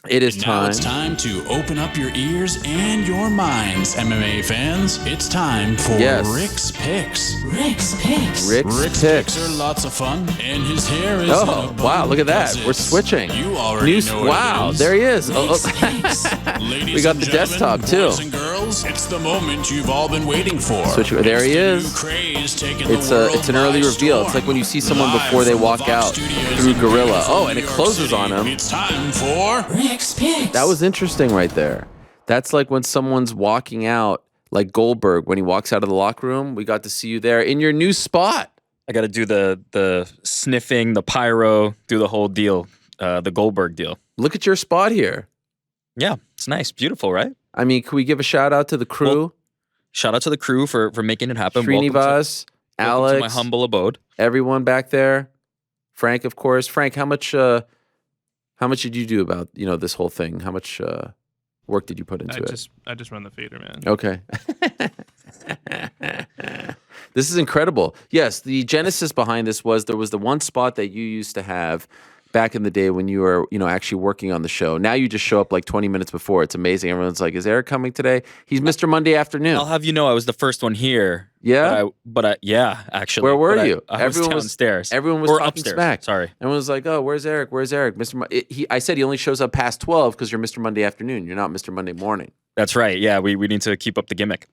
It is Now time. it's time to open up your ears and your minds, MMA fans. It's time for Yes. Rick's Picks. Rick's Picks. Rick's Picks. are lots of fun, and his hair is Oh, wow, look at that. We're switching. You already know what Wow, it is. there he is. Rick's Picks. Ladies We got and the gentlemen, desktop, too. Boys and girls, it's the moment you've all been waiting for. Switch- there he It's is. the new craze taking It's the world it's an early by reveal. It's storm. like when you see someone Live before they from the walk Vox out Studios through in Gorilla. beautiful Oh, and New it York closes City. on him. It's time for Rick's Picks. That was interesting right there. That's like when someone's walking out, like Goldberg, when he walks out of the locker room. We got to see you there in your new spot. I got to do the sniffing, the pyro, do the whole deal, the Goldberg deal. Look at your spot here. Yeah, it's nice, beautiful, right? I mean, can we give a shout out to the crew? Well, shout out to the crew for making it happen. Welcome Srinivas, to Alex, my humble abode. everyone back there. Frank, of course. Frank, how much did you do about this whole thing? How much work did you put into it? I just run the fader, man. Okay. This is incredible. Yes, the genesis behind this was there was the one spot that you used to have back in the day when you were, actually working on the show. Now you just show up like 20 minutes before. It's amazing. Everyone's like, "Is Eric coming today?" He's Mr. Monday Afternoon. I'll have you know, I was the first one here. Yeah? But yeah, actually. Where were But you? I was downstairs. Everyone was or talking upstairs. smack. Sorry. Everyone was like, "Oh, where's Eric? Where's Eric?" I said he only shows up past 12 because you're Mr. Monday Afternoon. You're not Mr. Monday Morning. That's right. Yeah, we need to keep up the gimmick.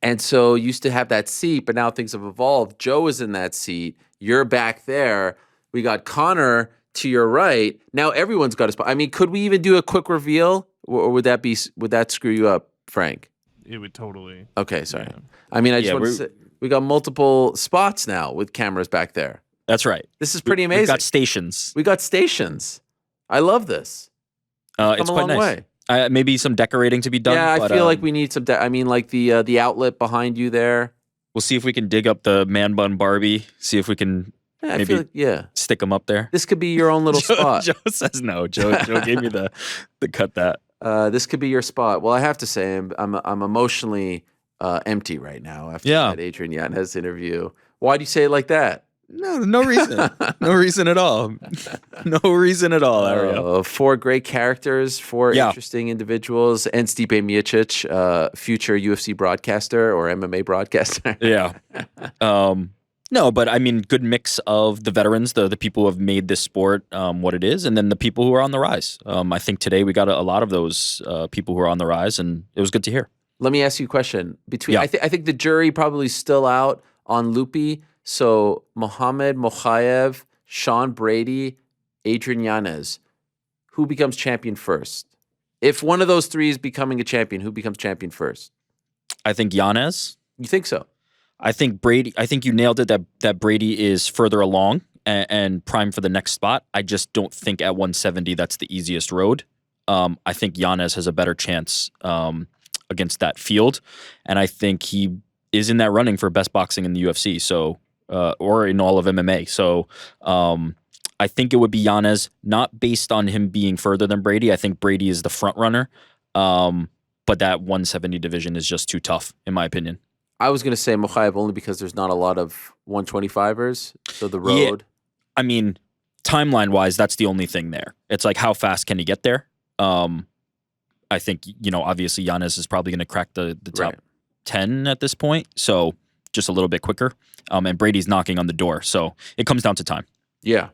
And so you used to have that seat, but now things have evolved. Joe is in that seat. You're back there. We got Connor to your right. Now everyone's got a spot. I mean, could we even do a quick reveal, or would that screw you up, Frank? It would totally. Okay, sorry. Yeah. I mean, I just Yeah, want to say we got multiple spots now with cameras back there. That's right. This is pretty We've amazing. got stations. We got stations. I love this. It's Come a quite long nice. way. Maybe some decorating to be done. Yeah, I but, feel like we need some. I mean, like the outlet behind you there. We'll see if we can dig up the man bun Barbie. See if we can Yeah, I maybe feel like, yeah. stick them up there. This could be your own little spot. Joe says no. Joe gave me the cut that. This could be your spot. Well, I have to say, I'm emotionally empty right now after that Adrian Yanez interview. Why do you say it like that? No reason. No reason at all. No reason at all, Ariel. 4 great characters, 4 Yeah. interesting individuals, and Stipe Miocic, future UFC broadcaster or MMA broadcaster. Yeah. No, but I mean, good mix of the veterans, the people who have made this sport what it is, and then the people who are on the rise. I think today we got a lot of those people who are on the rise, and it was good to hear. Let me ask you a question. Yeah. I think the jury probably still out on Loopy. So Mohamed Mokaev, Sean Brady, Adrian Yanez. Who becomes champion first? If one of those 3 is becoming a champion, who becomes champion first? I think Yanez. You think so? I think Brady. I think you nailed it. That Brady is further along and primed for the next spot. I just don't think at 170 that's the easiest road. I think Yanez has a better chance against that field, and I think he is in that running for best boxing in the UFC. So. Or in all of MMA. So I think it would be Yanez, not based on him being further than Brady. I think Brady is the front runner. But that 170 division is just too tough, in my opinion. I was going to say Mokaev only because there's not a lot of 125ers. So the road. Yeah. I mean, timeline-wise, that's the only thing there. It's like, how fast can he get there? I think, obviously Yanez is probably going to crack the top 10 at this point. So just a little bit quicker. And Brady's knocking on the door. So it comes down to time. Yeah.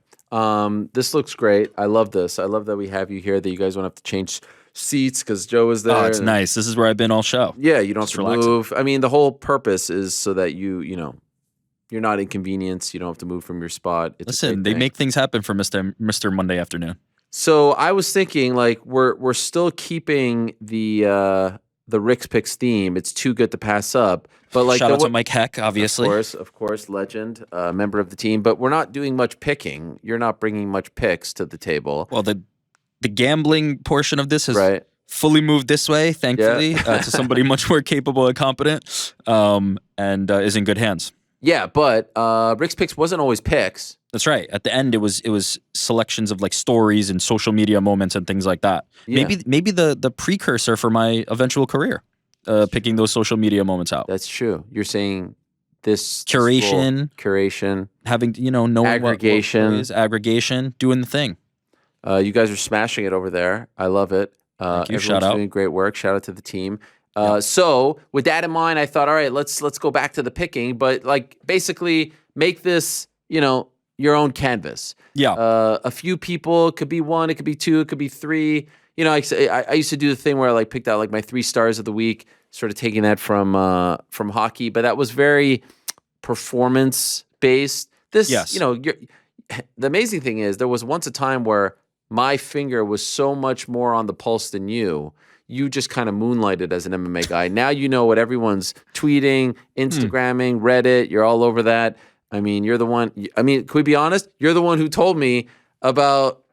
This looks great. I love this. I love that we have you here, that you guys don't have to change seats because Joe is there. Oh, it's nice. This is where I've been all show. Yeah, you don't have Just to relaxing. move. I mean, the whole purpose is so that you're not inconvenienced. You don't have to move from your spot. It's a Listen, great they thing. make things happen for Mr. Monday Afternoon. So I was thinking, like, we're still keeping the Rick's Picks theme. It's too good to pass up. But like, Shout out to Mike Heck, obviously. Of course, legend, member of the team. But we're not doing much picking. You're not bringing much picks to the table. Well, the gambling portion of this has Right. fully moved this way, thankfully, to somebody much more capable and competent, and is in good hands. Yeah, but Rick's Picks wasn't always picks. That's right. At the end, it was selections of like stories and social media moments and things like that. Yeah. Maybe the precursor for my eventual career, picking those social media moments out. That's true. You're saying this Curation. curation. Having knowing Aggregation. what is aggregation, doing the thing. You guys are smashing it over there. I love it. Thank you. Everyone's Shout out. doing great work. Shout out to the team. So with that in mind, I thought, all right, let's go back to the picking, but like basically make this, your own canvas. Yeah. A few people, it could be one, it could be two, it could be three. I used to do the thing where I like picked out like my 3 stars of the week, sort of taking that from hockey, but that was very performance based. This, Yes. The amazing thing is there was once a time where my finger was so much more on the pulse than you. You just kind of moonlighted as an MMA guy. Now you know what everyone's tweeting, Instagramming, Reddit. You're all over that. I mean, you're the one. I mean, could we be honest? You're the one who told me about,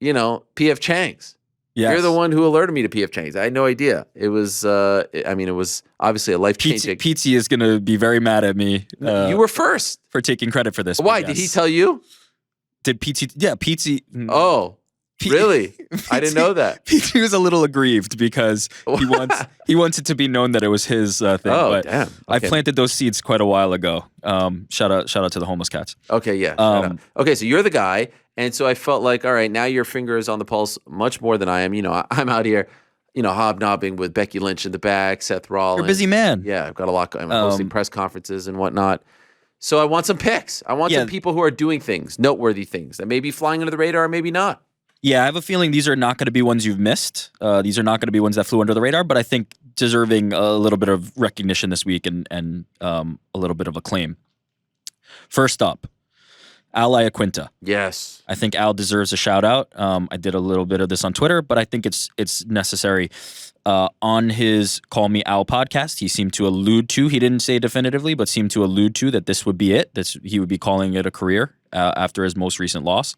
P.F. Chang's. Yes. You're the one who alerted me to P.F. Chang's. I had no idea. It was, it was obviously a life-changing. PT is going to be very mad at me. You were first. For taking credit for this. Why? Yes. Did he tell you? Did PT? Yeah, PT. Oh, really? I didn't know that. PT was a little aggrieved because he wants it to be known that it was his thing. Oh, but damn. I Okay. planted those seeds quite a while ago. Shout out to the homeless cats. Okay, yeah. Shut up. Okay, so you're the guy, and so I felt like, all right, now your finger is on the pulse much more than I am. I'm out here, hobnobbing with Becky Lynch in the back, Seth Rollins. You're a busy man. Yeah, I've got a lot going. I'm hosting press conferences and whatnot. So I want some picks. I want some people who are doing things, noteworthy things that may be flying under the radar or maybe not. Yeah, I have a feeling these are not going to be ones you've missed. These are not going to be ones that flew under the radar, but I think deserving a little bit of recognition this week and a little bit of acclaim. First up, Al Iaquinta. Yes. I think Al deserves a shout out. I did a little bit of this on Twitter, but I think it's necessary. On his Call Me Al podcast, he seemed to allude to, he didn't say definitively, but seemed to allude to that this would be it. He would be calling it a career after his most recent loss.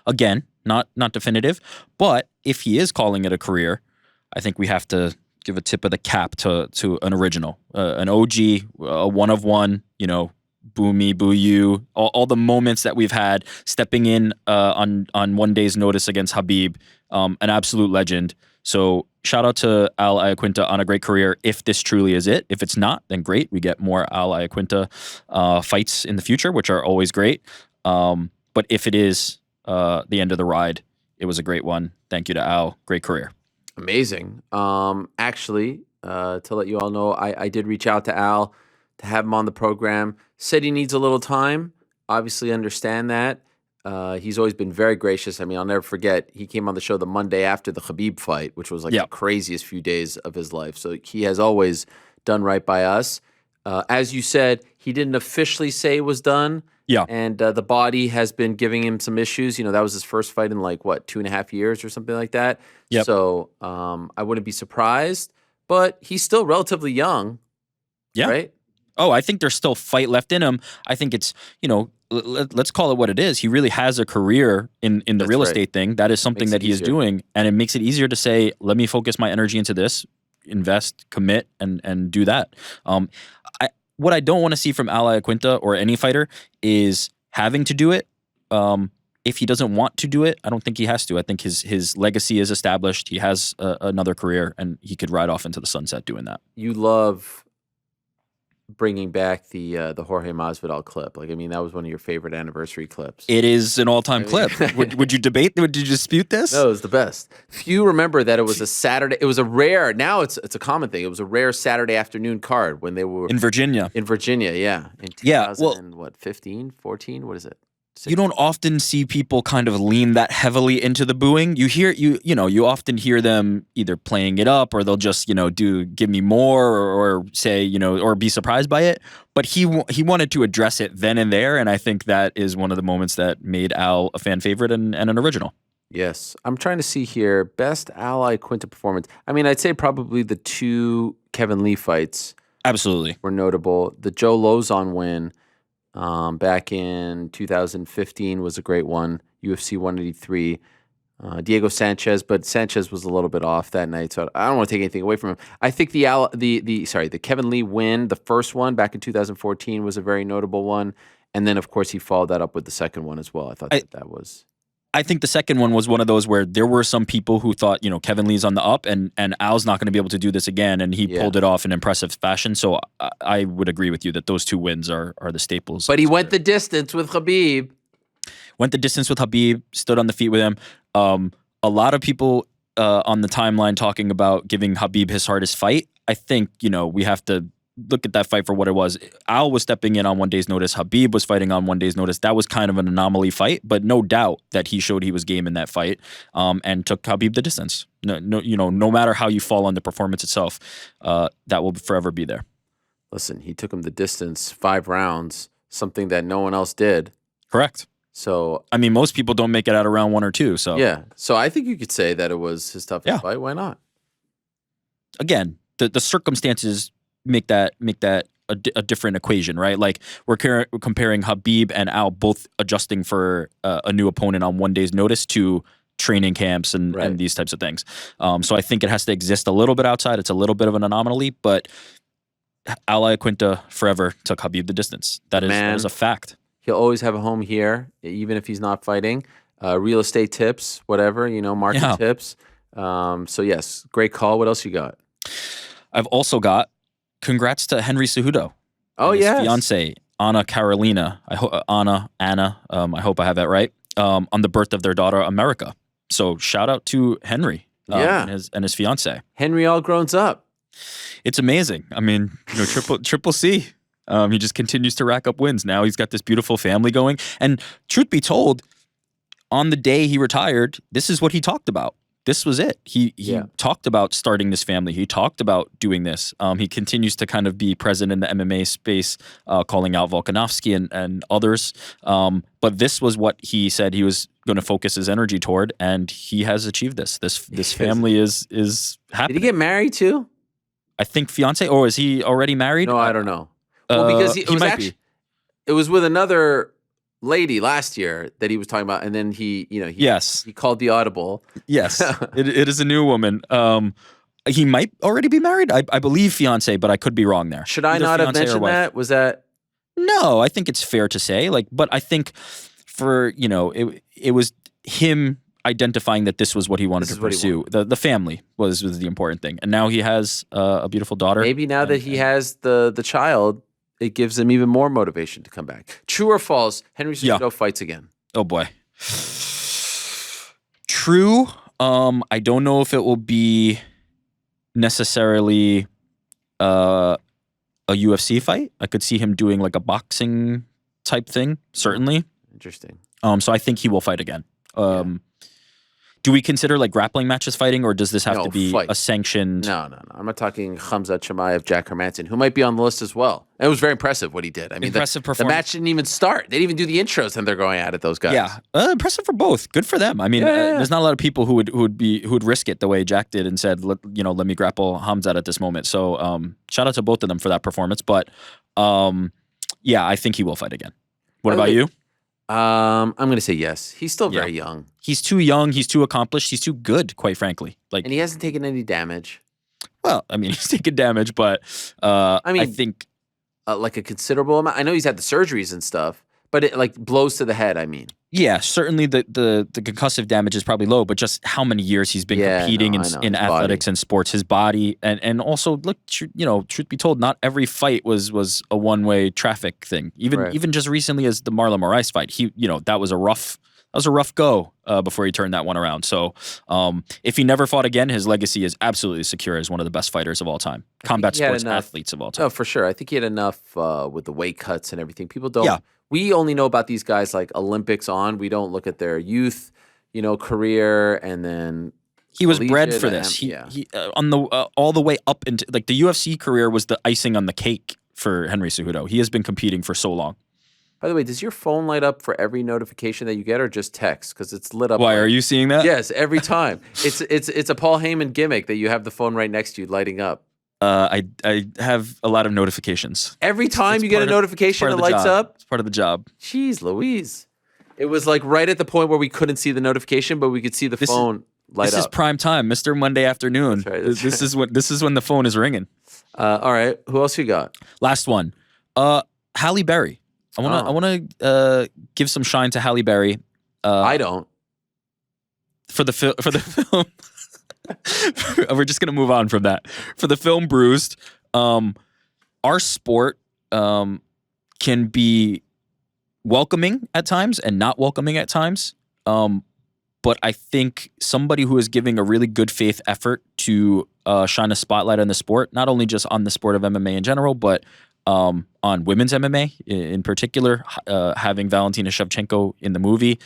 Again, not definitive, but if he is calling it a career, I think we have to give a tip of the cap to an original, an OG, a one of one, boo me, boo you, all the moments that we've had stepping in on one day's notice against Habib, an absolute legend. So shout out to Al Iaquinta on a great career. If this truly is it, if it's not, then great. We get more Al Iaquinta fights in the future, which are always great. But if it is the end of the ride, it was a great one. Thank you to Al. Great career. Amazing. Actually, to let you all know, I did reach out to Al to have him on the program. Said he needs a little time. Obviously understand that. He's always been very gracious. I mean, I'll never forget, he came on the show the Monday after the Khabib fight, which was like the craziest few days of his life. So he has always done right by us. As you said, he didn't officially say it was done. Yeah. And the body has been giving him some issues. That was his first fight in 2.5 years or something like that. Yep. So I wouldn't be surprised, but he's still relatively young. Yeah. Right? Oh, I think there's still fight left in him. I think it's, let's call it what it is. He really has a career in the That's real right. estate thing. That is something Makes that it he is easier. doing. And it makes it easier to say, let me focus my energy into this, invest, commit, and do that. What I don't want to see from Al Iaquinta or any fighter is having to do it. If he doesn't want to do it, I don't think he has to. I think his legacy is established. He has another career, and he could ride off into the sunset doing that. You love bringing back the Jorge Masvidal clip. That was one of your favorite anniversary clips. It is an all-time clip. Would you dispute this? No, it was the best. Few remember that it was a Saturday. It was a rare. Now it's a common thing. It was a rare Saturday afternoon card when they were In Virginia. In Virginia, yeah. In 2000, Yeah, well- 15, 14? What is it? You don't often see people kind of lean that heavily into the booing. You often hear them either playing it up or they'll just, give me more or say, or be surprised by it. But he wanted to address it then and there. And I think that is one of the moments that made Al a fan favorite and an original. Yes. I'm trying to see here. Best Al Iaquinta performance. I'd say probably the 2 Kevin Lee fights Absolutely. were notable. The Joe Lozon win back in 2015 was a great one. UFC 183. Diego Sanchez, but Sanchez was a little bit off that night, so I don't want to take anything away from him. I think the Kevin Lee win, the first one back in 2014 was a very notable one, and then of course he followed that up with the second one as well. I thought that was. I think the second one was one of those where there were some people who thought, Kevin Lee's on the up and Al's not going to be able to do this again, and he pulled it off in impressive fashion. So I would agree with you that those 2 wins are the staples. But he went the distance with Khabib. went the distance with Habib, stood on the feet with him. A lot of people on the timeline talking about giving Habib his hardest fight. I think, we have to look at that fight for what it was. Al was stepping in on 1 day's notice. Habib was fighting on 1 day's notice. That was kind of an anomaly fight, but no doubt that he showed he was game in that fight, and took Habib the distance. No matter how you fall on the performance itself, that will forever be there. Listen, he took him the distance, 5 rounds, something that no one else did. Correct. So, I mean, most people don't make it out of round 1 or 2. So yeah. So I think you could say that it was his toughest fight. Why not? Again, the circumstances make that a different equation, right? Like we're comparing Habib and Al both adjusting for a new opponent on 1 day's notice to training camps and these types of things. So I think it has to exist a little bit outside. It's a little bit of an anomaly, but Al Iaquinta forever took Habib the distance. That is a fact. He'll always have a home here, even if he's not fighting. Real estate tips, whatever, market tips. So yes, great call. What else you got? I've also got congrats to Henry Cejudo. Oh, his yes. fiance, Anna Carolina. Anna. I hope I have that right. On the birth of their daughter, America. So shout out to Henry. And his fiance. Henry all grown up. It's amazing. I mean, triple C. He just continues to rack up wins. Now he's got this beautiful family going. And truth be told, on the day he retired, this is what he talked about. This was it. He talked about starting this family. He talked about doing this. He continues to kind of be present in the MMA space, calling out Volkanovski and others. But this was what he said he was going to focus his energy toward, and he has achieved this. This family is happening. Did he get married too? I think fiance, or is he already married? No, I don't know. Well, because it was with another lady last year that he was talking about, and then he called the audible. Yes, it is a new woman. He might already be married. I believe fiance, but I could be wrong there. Should I not have mentioned that? Was that? No, I think it's fair to say. But I think for it was him identifying that this was what he wanted to pursue. The family was the important thing, and now he has a beautiful daughter. Maybe now that he has the child, it gives him even more motivation to come back. True or false? Henry Cejudo fights again. Oh boy. True. I don't know if it will be necessarily a UFC fight. I could see him doing like a boxing type thing. Certainly. Interesting. So I think he will fight again. Do we consider like grappling matches fighting, or does this have to be a sanctioned? No. I'm not talking Khamzat Chimaev, Jack Hermanson, who might be on the list as well. It was very impressive what he did. I mean, impressive the performance. match didn't even start. They didn't even do the intros, and they're going at it. Those guys. Yeah, impressive for both. Good for them. I mean, there's not a lot of people who would risk it the way Jack did and said, let me grapple Khamzat at this moment. So shout out to both of them for that performance. But I think he will fight again. What about you? I'm going to say yes. He's still very young. He's too young. He's too accomplished. He's too good, quite frankly. And he hasn't taken any damage. Well, I mean, he's taken damage, but I think like a considerable amount. I know he's had the surgeries and stuff, but it like blows to the head. I mean, yeah, certainly the concussive damage is probably low, but just how many years he's been competing in athletics and sports, his body, and also look, truth be told, not every fight was a one-way traffic thing. Even just recently as the Marlon Moraes fight, that was a rough go before he turned that one around. So if he never fought again, his legacy is absolutely secure as one of the best fighters of all time, combat sports athletes of all time. Oh, for sure. I think he had enough with the weight cuts and everything. People don't. Yeah. We only know about these guys like Olympics on. We don't look at their youth, career, and then he was bred for this. He on the all the way up into like the UFC career was the icing on the cake for Henry Cejudo. He has been competing for so long. By the way, does your phone light up for every notification that you get, or just text? Because it's lit up. Why are you seeing that? Yes, every time. It's a Paul Heyman gimmick that you have the phone right next to you lighting up. I have a lot of notifications. Every time you get a notification, it lights up? It's part of the job. Jeez Louise. It was like right at the point where we couldn't see the notification, but we could see the phone light up. This is prime time, Mr. Monday afternoon. That's right, this is when the phone is ringing. All right. Who else you got? Last one. Halle Berry. I want to give some shine to Halle Berry. I don't. For the film. We're just going to move on from that. For the film Bruised, our sport can be welcoming at times and not welcoming at times. But I think somebody who is giving a really good faith effort to shine a spotlight on the sport, not only just on the sport of MMA in general, but on women's MMA in particular, having Valentina Shevchenko in the movie,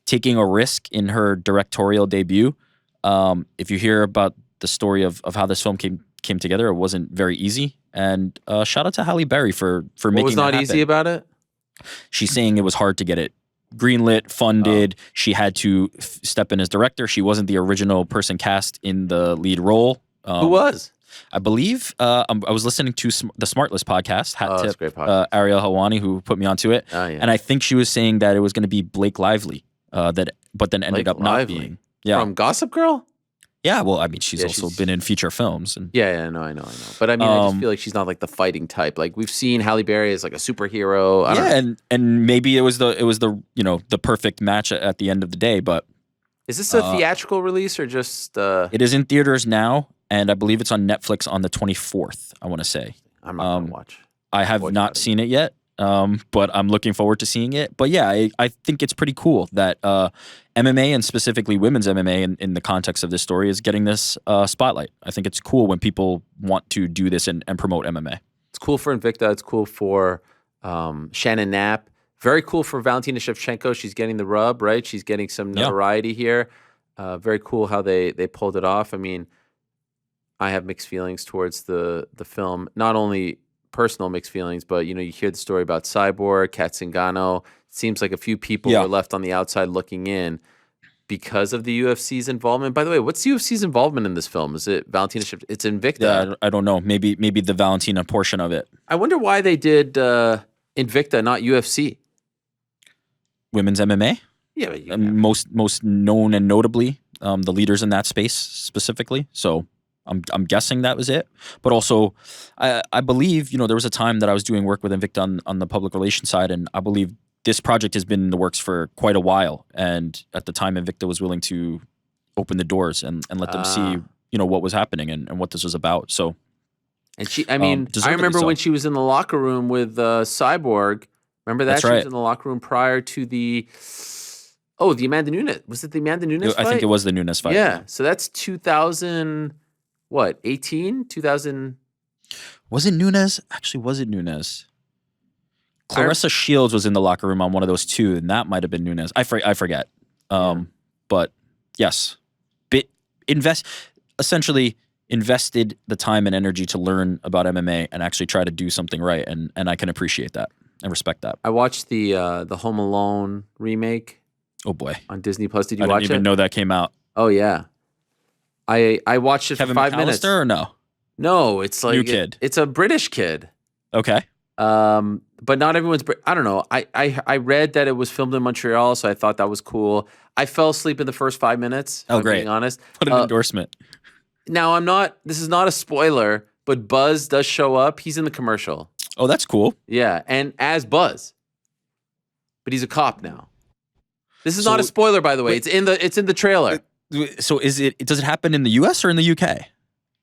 taking a risk in her directorial debut. If you hear about the story of how this film came together, it wasn't very easy. And shout out to Halle Berry for making What was that not happen. easy about it? She's saying it was hard to get it greenlit, funded. She had to step in as director. She wasn't the original person cast in the lead role. Who was? I believe I was listening to the Smartless podcast, Hat that's a Tip, great podcast. Ariel Helwani, who put me onto it. Oh, yeah. And I think she was saying that it was going to be Blake Lively, but then ended Blake up not Lively? being. Yeah. From Gossip Girl? Yeah, well, I mean, she's Yeah, also she's- been in feature films. And Yeah, I know. But I mean, I just feel like she's not like the fighting type. Like we've seen Halle Berry as like a superhero. I don't know. and maybe it was the the perfect match at the end of the day. But Is this a theatrical release or just? it is in theaters now, and I believe it's on Netflix on the 24th. I want to say. I'm not gonna watch. I have not seen it yet, but I'm looking forward to seeing it. But yeah, I think it's pretty cool that MMA and specifically women's MMA in the context of this story is getting this spotlight. I think it's cool when people want to do this and promote MMA. It's cool for Invicta. It's cool for Shannon Knapp. Very cool for Valentina Shevchenko. She's getting the rub, right? She's getting some notoriety here. Very cool how they pulled it off. I mean, I have mixed feelings towards the film. Not only personal mixed feelings, but you hear the story about Cyborg, Kat Zingano. It seems like a few people were left on the outside looking in because of the UFC's involvement. By the way, what's the UFC's involvement in this film? Is it Valentina Shevchenko? It's Invicta. Yeah, I don't know. Maybe the Valentina portion of it. I wonder why they did Invicta, not UFC. Women's MMA, Yeah, but most known and notably the leaders in that space specifically. So I'm guessing that was it. But also, I believe there was a time that I was doing work with Invicta on the public relations side, and I believe this project has been in the works for quite a while. And at the time, Invicta was willing to open the doors and let them see what was happening and what this was about. So, and I remember when she was in the locker room with Cyborg. Remember that? That's She right. was in the locker room prior to the Amanda Nunes. Was it the Amanda Nunes fight? I think it was the Nunes fight. Yeah. So that's 18? 2000. Was it Nunes? Actually, was it Nunes? Clarissa Shields was in the locker room on one of those two, and that might have been Nunes. I forget. But yes, essentially invested the time and energy to learn about MMA and actually try to do something right, and I can appreciate that and respect that. I watched the Home Alone remake Oh boy, on Disney Plus. Did you I watch didn't even it? know that came out. Oh yeah. I watched it Kevin for 5 McAllister minutes. or no? No, it's like New kid. It's a British kid. Okay. But not everyone's. I don't know. I read that it was filmed in Montreal, so I thought that was cool. I fell asleep in the first 5 minutes. Oh, if I'm great. Being honest. What an endorsement. Now I'm not. This is not a spoiler, but Buzz does show up. He's in the commercial. Oh, that's cool. Yeah, and as Buzz, but he's a cop now. This is not a spoiler, by the way. It's in the trailer. So does it happen in the US or in the UK?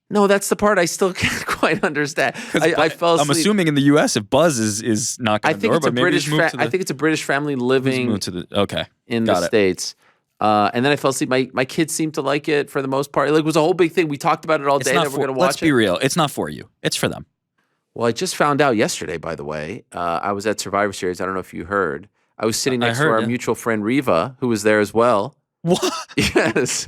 No, that's the part I still can't quite understand. I fell asleep. I'm assuming in the US if Buzz is knocking I the think door, it's a but maybe British. he's moved to the, I think it's a British family he's living moved to the okay. in Got the it. States. And then I fell asleep. My kids seemed to like it for the most part. Like, it was a whole big thing. We talked about it all It's day not that we're for, going to watch let's it. be real. It's not for you. It's for them. Well, I just found out yesterday, by the way. I was at Survivor Series. I don't know if you heard. I was sitting I next to heard, our yeah. mutual friend Riva, who was there as well. What? Yes.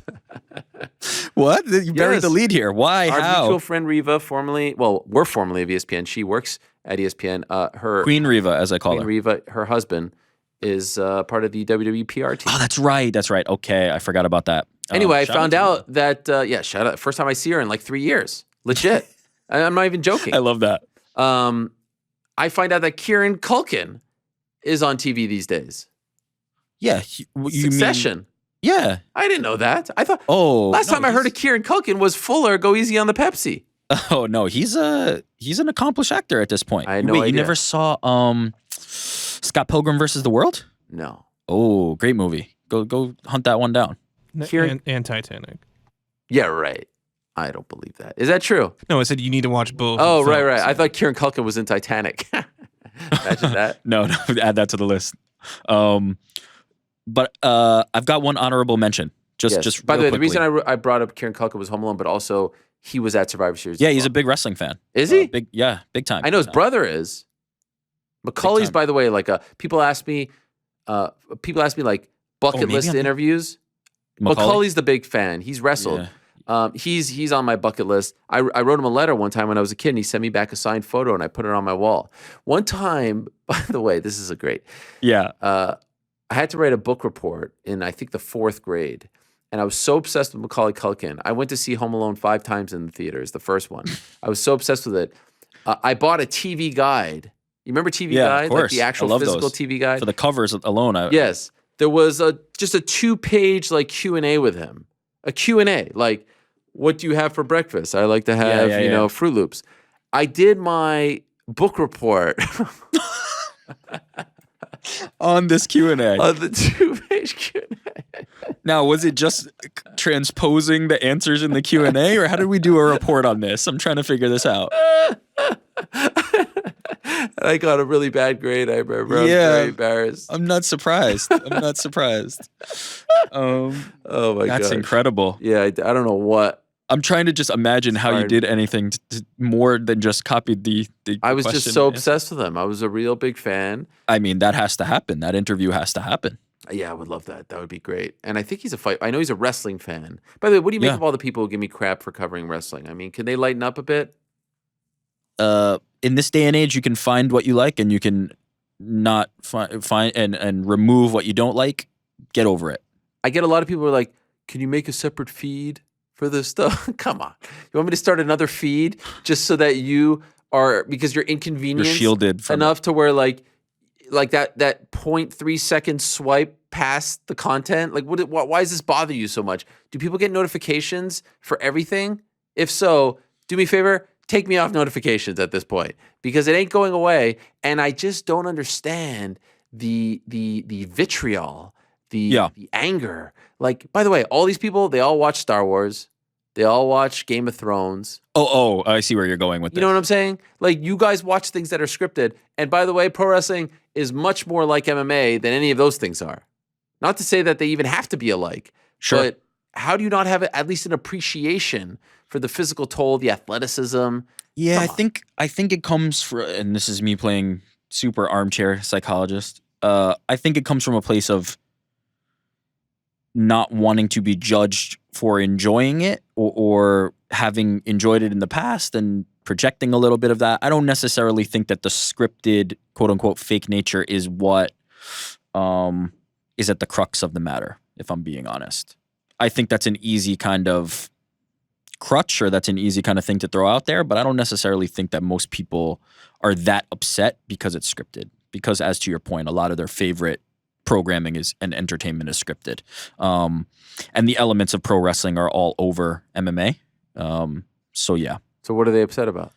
What? You buried Yes. the lead here. Why? Our How? mutual friend Riva, we're formerly of ESPN. She works at ESPN. Her Queen Reva, as I call Queen her. Riva, her husband, is part of the WWE PR team. Oh, that's right. That's right. Okay, I forgot about that. Anyway, I shout found to out that shout out. First time I see her in like 3 years. Legit. I'm not even joking. I love that. I find out that Kieran Culkin is on TV these days. Yeah, you Succession. mean? Yeah. I didn't know that. I thought Oh, last no, time I heard he's- of Kieran Culkin was Fuller Go Easy on the Pepsi. Oh no, he's an accomplished actor at this point. I had no Wait, idea. you never saw Scott Pilgrim versus the World? No. Oh, great movie. Go hunt that one down. Kieran- And Titanic. Yeah, right. I don't believe that. Is that true? No, I said you need to watch both. Oh, right, films. right. I thought Kieran Culkin was in Titanic. Imagine that. No, add that to the list. But I've got one honorable mention. Just by the way, real the reason quickly. I brought up Kieran Culkin was Home Alone, but also he was at Survivor Series. Yeah, as he's a well. big wrestling fan. Is he? Big time. I know his brother is. Macaulay's, time. by the way, like people ask me like bucket maybe list I'm- interviews. Macaulay's the big fan. He's wrestled. He's on my bucket list. I wrote him a letter one time when I was a kid, and he sent me back a signed photo, and I put it on my wall. One time, by the way, this is a great. Yeah. I had to write a book report in, I think, the 4th grade. And I was so obsessed with Macaulay Culkin. I went to see Home Alone 5 times in the theaters, the first one. I was so obsessed with it. I bought a TV guide. You remember TV Guide? Of course. Like the actual I love physical those. TV guide? For the covers alone. Yes. There was just a 2-page like Q&A with him. A Q&A. Like, what do you have for breakfast? I like to have, Fruit Loops. I did my book report On this Q&A. on the 2-page Q&A. Now, was it just transposing the answers in the Q&A, or how did we do a report on this? I'm trying to figure this out. I got a really bad grade. I remember. I was Yeah. very embarrassed. I'm not surprised. Oh my god, That's incredible. Yeah, I don't know what. I'm trying to just imagine how you hard. did anything more than just copied the I was question just so and answer. obsessed with him. I was a real big fan. I mean, that has to happen. That interview has to happen. Yeah, I would love that. That would be great. And I think he's a fight. I know he's a wrestling fan. By the way, what do you make Yeah. of all the people who give me crap for covering wrestling? I mean, can they lighten up a bit? In this day and age, you can find what you like, and you can not find and remove what you don't like. Get over it. I get a lot of people who are like, "Can you make a separate feed for this stuff?" Come on, you want me to start another feed just so that you are because you're You're inconvenienced shielded from enough to where like that 0.3 second swipe past the content? Like, why does this bother you so much? Do people get notifications for everything? If so, do me a favor, take me off notifications at this point because it ain't going away. And I just don't understand the vitriol, the anger. Like, by the way, all these people, they all watch Star Wars. They all watch Game of Thrones. Oh, I see where you're going with You this. know what I'm saying? Like, you guys watch things that are scripted. And by the way, pro wrestling is much more like MMA than any of those things are. Not to say that they even have to be alike. Sure. But how do you not have at least an appreciation for the physical toll, the athleticism? Yeah, Come I think it comes from, and this is me playing super armchair psychologist. I think it comes from a place of not wanting to be judged for enjoying it or having enjoyed it in the past and projecting a little bit of that. I don't necessarily think that the scripted, quote unquote, fake nature is what is at the crux of the matter, if I'm being honest. I think that's an easy kind of crutch, or that's an easy kind of thing to throw out there, but I don't necessarily think that most people are that upset because it's scripted. Because, as to your point, a lot of their favorite programming and entertainment is scripted. And the elements of pro wrestling are all over MMA. So yeah. So what are they upset about?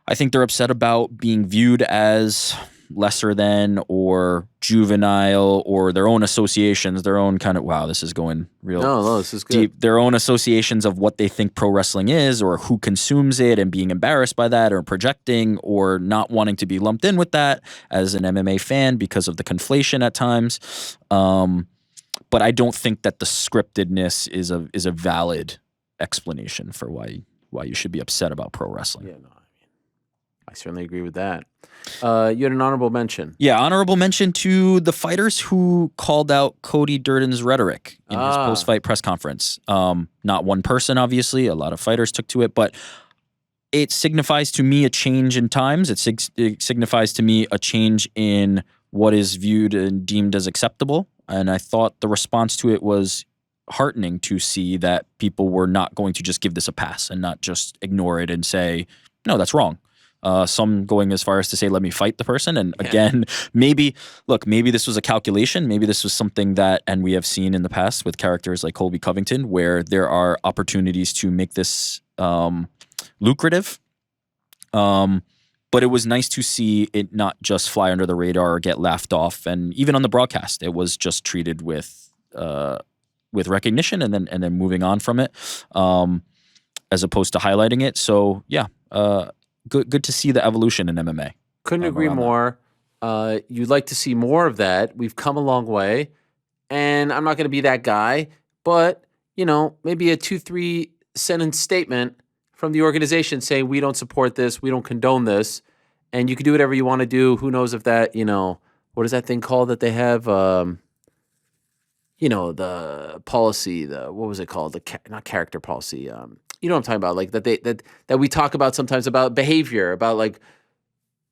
I think they're upset about being viewed as lesser than or juvenile, or their own associations, their own kind of, wow, this is going real No, this is good. deep. Their own associations of what they think pro wrestling is, or who consumes it, and being embarrassed by that, or projecting, or not wanting to be lumped in with that as an MMA fan because of the conflation at times. But I don't think that the scriptedness is a valid explanation for why you should be upset about pro wrestling. Yeah, no, I certainly agree with that. You had an honorable mention. Yeah, honorable mention to the fighters who called out Cody Durden's rhetoric in his post-fight press conference. Not one person, obviously. A lot of fighters took to it, but it signifies to me a change in times. It signifies to me a change in what is viewed and deemed as acceptable. And I thought the response to it was heartening to see that people were not going to just give this a pass and not just ignore it and say, no, that's wrong. Some going as far as to say, let me fight the person. And again, maybe this was a calculation. Maybe this was something that, and we have seen in the past with characters like Colby Covington, where there are opportunities to make this lucrative. But it was nice to see it not just fly under the radar or get laughed off. And even on the broadcast, it was just treated with recognition and then moving on from it, as opposed to highlighting it. So yeah, good to see the evolution in MMA. Couldn't agree around that. more. you'd like to see more of that. We've come a long way, and I'm not going to be that guy, but maybe a 2-3 sentence statement from the organization saying we don't support this, we don't condone this, and you can do whatever you want to do. Who knows if that, what is that thing called that they have? The policy, what was it called? Not character policy. You know what I'm talking about? Like that we talk about sometimes about behavior, about like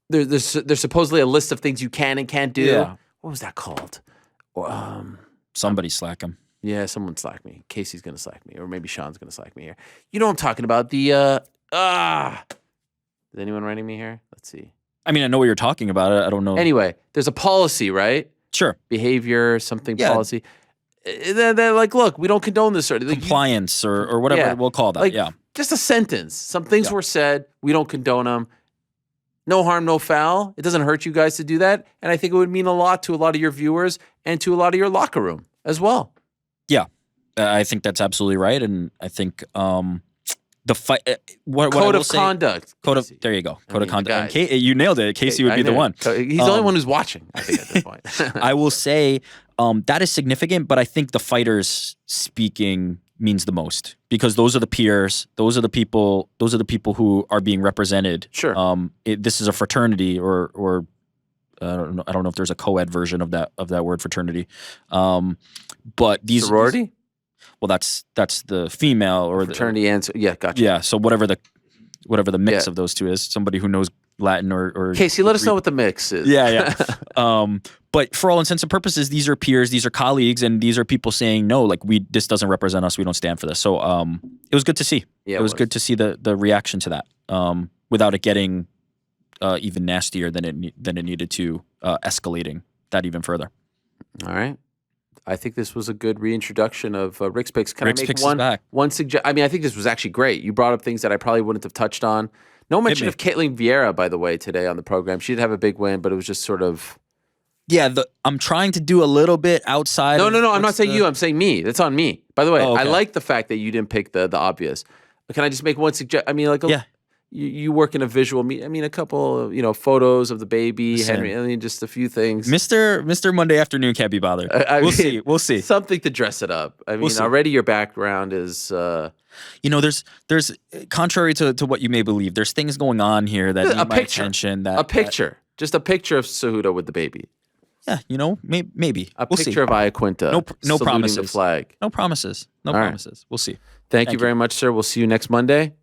there's supposedly a list of things you can and can't do. Yeah. What was that called? Or Somebody slack him. yeah, someone slack me. Casey's gonna slack me, or maybe Sean's gonna slack me here. You know what I'm talking about? The Is anyone writing me here? Let's see. I mean, I know what you're talking about. I don't know. Anyway, there's a policy, right? Sure. Behavior, something Yeah. policy. They're like, look, we don't condone this. Or like, Compliance or whatever Yeah. we'll call that. like, Yeah. just a sentence. Some things Yeah. were said. We don't condone them. No harm, no foul. It doesn't hurt you guys to do that. And I think it would mean a lot to a lot of your viewers and to a lot of your locker room as well. Yeah. I think that's absolutely right. And I think the fight. What I Code will of say- conduct. Code of Casey. there you go. I Code mean, of conduct. And the guy- you nailed it. Casey would I be the know. one. He's the only one who's watching, I think, at this point. I will say that is significant, but I think the fighters speaking means the most because those are the peers, those are the people who are being represented. Sure. This is a fraternity, or I don't know if there's a co-ed version of that word fraternity. But these Sorority? well, that's the female or Fraternity and yeah, gotcha. yeah. So whatever the mix Yeah. of those two is, somebody who knows Latin or Casey, let us know what the mix is. yeah. But for all intents and purposes, these are peers, these are colleagues, and these are people saying no, like this doesn't represent us. We don't stand for this. So it was good to see. Yeah, it was good to see the reaction to that without it getting even nastier than it needed to, escalating that even further. All right. I think this was a good reintroduction of Rick's Picks. Can Rick's I make Picks is back. one suggestion? I mean, I think this was actually great. You brought up things that I probably wouldn't have touched on. No mention me. of Caitlin Vieira, by the way, today on the program. She did have a big win, but it was just sort of... Yeah, I'm trying to do a little bit outside. No, of I'm not what's saying the- you. I'm saying me. That's on me. By the way, Oh, I okay. like the fact that you didn't pick the obvious. Can I just make one suggestion? I mean, like, Yeah. you work in a visual I mean, a couple, photos of the baby, Listen. Henry. I mean, just a few things. Mr. Monday afternoon can't be bothered. I We'll mean, see. We'll see. Something to dress it up. I mean, see. already your background is... There's contrary to what you may believe, there's things going on here that A need my picture. attention. a picture. Just a picture of Cejudo with the baby. Maybe A we'll picture see. of Iaquinta. No saluting promises. the flag. No promises. No All right. promises. We'll see. Thank you very much, sir. We'll see you next Monday.